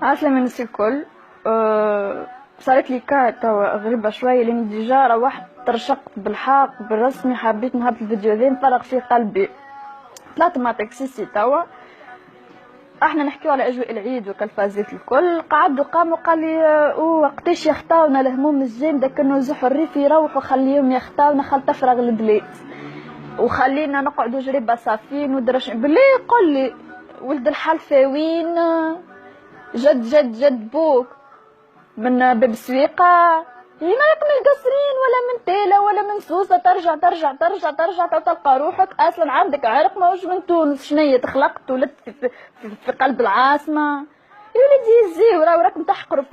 عسلامة الناس الكل. صارت لي كار توا غريبة شوية لاني ديجا روحت ترشقت بالحق بالرسمي، حبيت نهبط الفيديو ذا نفرغ فيه قلبي. طلعت مع تاكسيسي توا، احنا نحكيو على اجواء العيد وكالفازات الكل. قاموا قال لي وقتاش يخطاونا الهموم الجامدة كانوا زحوا الريف يروحوا خليهم يخطاونا، خل تفرغ البلاد وخلينا نقعدوا جريبة صافين ودرش بالله. قل لي ولد الحلفاوين جد جد جد بوك من باب السويقة هنا راك من القصرين ولا من تيلا ولا من سوسة، ترجع ترجع ترجع ترجع تلقى روحك اصلا عندك عرق ماهوش من تونس. شنية تخلقت ولدت في قلب العاصمة يا ولدي الزيو. راكم تحقروا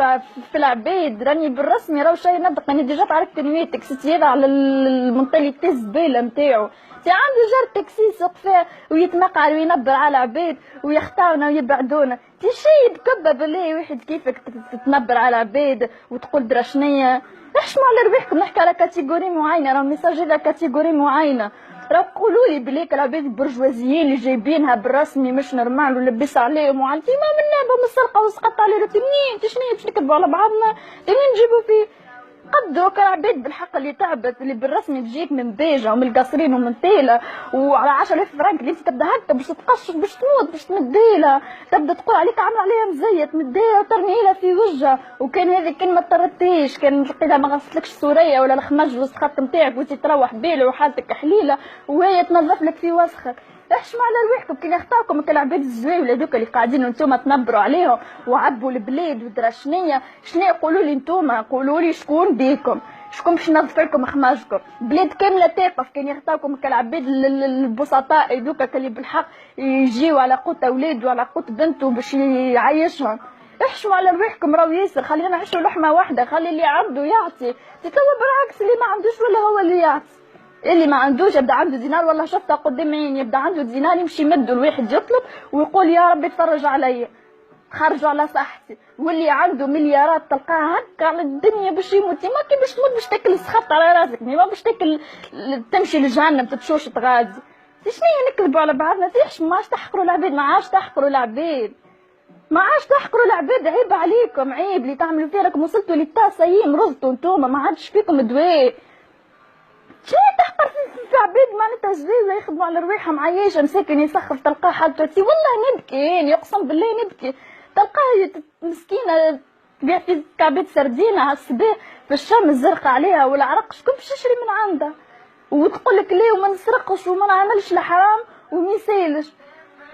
في العبيد. راني بالرسمي راهو شي نبدأ. راني ديجا تعرفت تنويتك ستي هذا على المنطليتي الزبالة نتاعو. تي عنده جار تاكسي يسوق فيه ويتمقعر وينبر على العباد ويخطاونا ويبعدونا. تي شي بكبة بالله واحد كيفك تتنبر على العباد وتقول درا شنية. احشموا على رواحكم. نحكي على كاتيجوري معينة، راه ميساجي على كاتيجوري معينة. راه قولوا لي بليك العباد البرجوازيين اللي جايبينها بالرسمي مش نورمال ولبس عليهم وعلتي ما من نابهم السرقه وسقط على روتي. منين تشني باش نكذبوا على بعضنا؟ منين نجيبوا فيه قدوا كالعباد بالحق اللي تعبت اللي بالرسمي تجيك من بيجا ومن القصرين ومن تيلا وعلى 10,000 فرنك اللي انت تبدا هكا باش تتقشف باش تموت باش تمديلها، تبدا تقول عليك عامله عليها مزيت مديها وترميلها في وجهها. وكان هذه كان ما طردتيش، كان تلقيها ما غسلتلكش السوريه ولا الخمج وسط خط نتاعك وانت تروح بيله وحالتك حليله وهي تنظف لك في وسخك. احشموا على رواحكم كي يخطاوكم كالعباد الزواوي هذوك اللي قاعدين وانتم تنبروا عليهم وعبوا البلاد ودرا شنيا. قولوا لي انتم، قولوا لي شكون بيكم، شكون باش ينظف لكم خماجكم؟ بلاد كامله تقف كان يخطاوكم كالعباد البسطاء هذوك اللي بالحق يجيو على قوت اولاد وعلى قوت بنته باش يعيشهم. احشموا على رواحكم راهو ياسر. خلينا نعيشوا لحمه واحده. خلي اللي عنده يعطي. تتوا بالعكس اللي ما عندوش ولا هو اللي يعطي. اللي ما عندوش يبدا عنده دينار والله شفتها قدام عيني، يبدا عنده دينار يمشي يمد الواحد يطلب ويقول يا ربي تفرج عليا خرجوا على صحتي. واللي عنده مليارات تلقاه هكا على الدنيا باش يموت. ما كي باش تموت باش تاكل السخط على راسك، ما باش تاكل تمشي لجهنم تتشوش تغادي. شنو نكذبوا على بعضنا؟ تيحش ما عادش تحقروا العباد، ما عادش تحقروا العباد، ما عادش تحقروا العباد. عيب عليكم، عيب اللي تعملوا فيه. راكم وصلتوا للتاسيم رزتوا انتوما، ما عادش فيكم دواء. شنو تحقر في عباد معناتها زويوه يخدموا على رواحهم عايشه مساكن يسخف تلقاه حالته تي والله نبكي. يعني يقسم بالله نبكي. تلقاه مسكينه تبيع في كعبات سردينه على الصباح في الشمس الزرقاء عليها والعرق. شكون باش يشري من عندها؟ وتقول لك ليه وما نسرقش وما نعملش الحرام وما يسالش.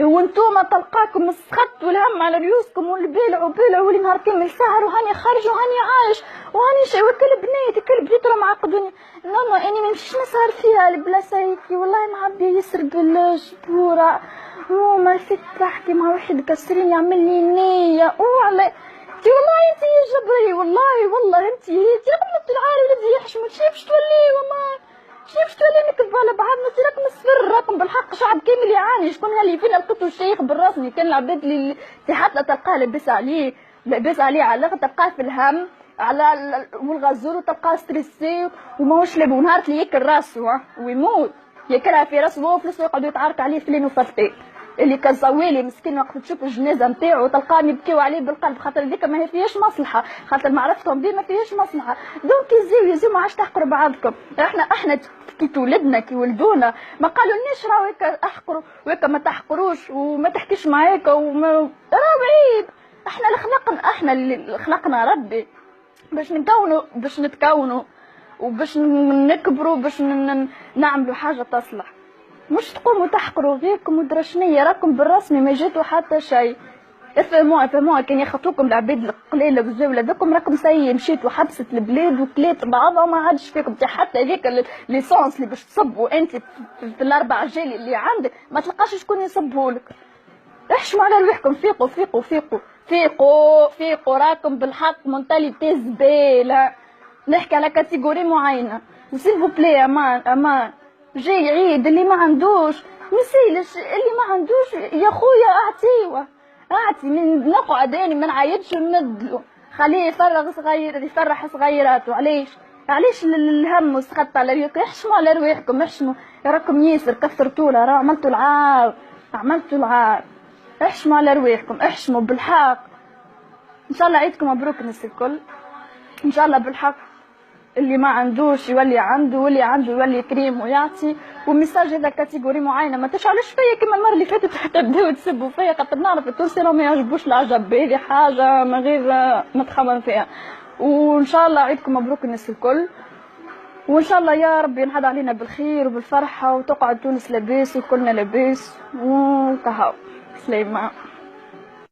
وانتوما تلقاكم السخط والهم على ريوسكم والبالع واللي نهار كامل سهر وهاني خارج وهاني عايش وهاني شي وكل بنيتي راهم معقدوني. ماما اني ما نمشيش نسهر فيها البلاصه هيكي والله معبيه يسرب الجبوره وما فيك تحكي مع واحد كسرين يعمل لي نيه وعلى تي والله انت يا جبري والله انت رقم العاري ولدي يحشم شي تولي وما شي باش تولي نكذبوا على بعضنا. انت راكم السر راكم بالحق شعب كامل يعاني. شكون اللي فينا لقيتو الشيخ بالرسمي كان العباد اللي حتى تلقاه لاباس عليه على الاخر تلقاه في الهم على والغزول وتلقاه ستريسي وماهوش لابو. نهار اللي ياكل راسو ويموت ياكلها في راسو وهو فلوس يقعدوا يتعارك عليه فلين وفلتين. اللي كان زويلي مسكين وقت تشوف الجنازه نتاعو تلقاهم يبكيو عليه بالقلب خاطر هذيك ما هي فيهاش مصلحه، خاطر معرفتهم بيه ما فيهاش مصلحه. دونك يزيو ما عادش تحقروا بعضكم. احنا كي تولدنا كي ولدونا ما قالولناش راهو هكا احقروا وهكا ما تحقروش وما تحكيش معاك راهو عيب. احنا اللي خلقنا ربي باش نتكونوا وباش نكبروا باش نعملوا حاجه تصلح. مش تقوموا تحقروا غيركم ودرا شنيا. راكم بالرسمي ما جيتوا حتى شيء. افهموها كان يخطوكم العباد القليله والزاوله ذوكم راكم سي مشيتوا حبست البلاد وكليت بعضها وما عادش فيكم. حتى هذيك ليسونس اللي باش تصبوا انت في الاربع جيل اللي عندك ما تلقاش شكون يصبهولك. احشموا على رواحكم. فيقوا راكم بالحق مونتاليتي زباله. نحكي على كاتيجوري معينه سيل بلاي. امان جاي عيد اللي ما عندوش مسيلش، اللي ما عندوش يا خويا اعطي من نقعد اني ما نعيطش ونمدلو. خليه يفرح صغيراته. علاش الهم والسخط على ريوك؟ احشموا على رواحكم. احشموا راكم ياسر كثرتولا راه عملتوا العار. احشموا على رواحكم. احشموا بالحق. ان شاء الله عيدكم مبروك الناس الكل، ان شاء الله بالحق اللي ما عندوش يولي عنده، واللي عنده يولي كريم ويعطي. وميساج هذا كاتيجوري معينه، ما تشعلوش فيا كما المره اللي فاتت حتى بداو تسبوا فيا، خاطر نعرف التونسي راهم ما يعجبوش العجب، هذه حاجه من غير ما تخمم فيها. وان شاء الله عيدكم مبروك الناس الكل، وان شاء الله يا ربي ينهض علينا بالخير وبالفرحه، وتقعد تونس لاباس وكلنا لاباس وكهو. سليمه.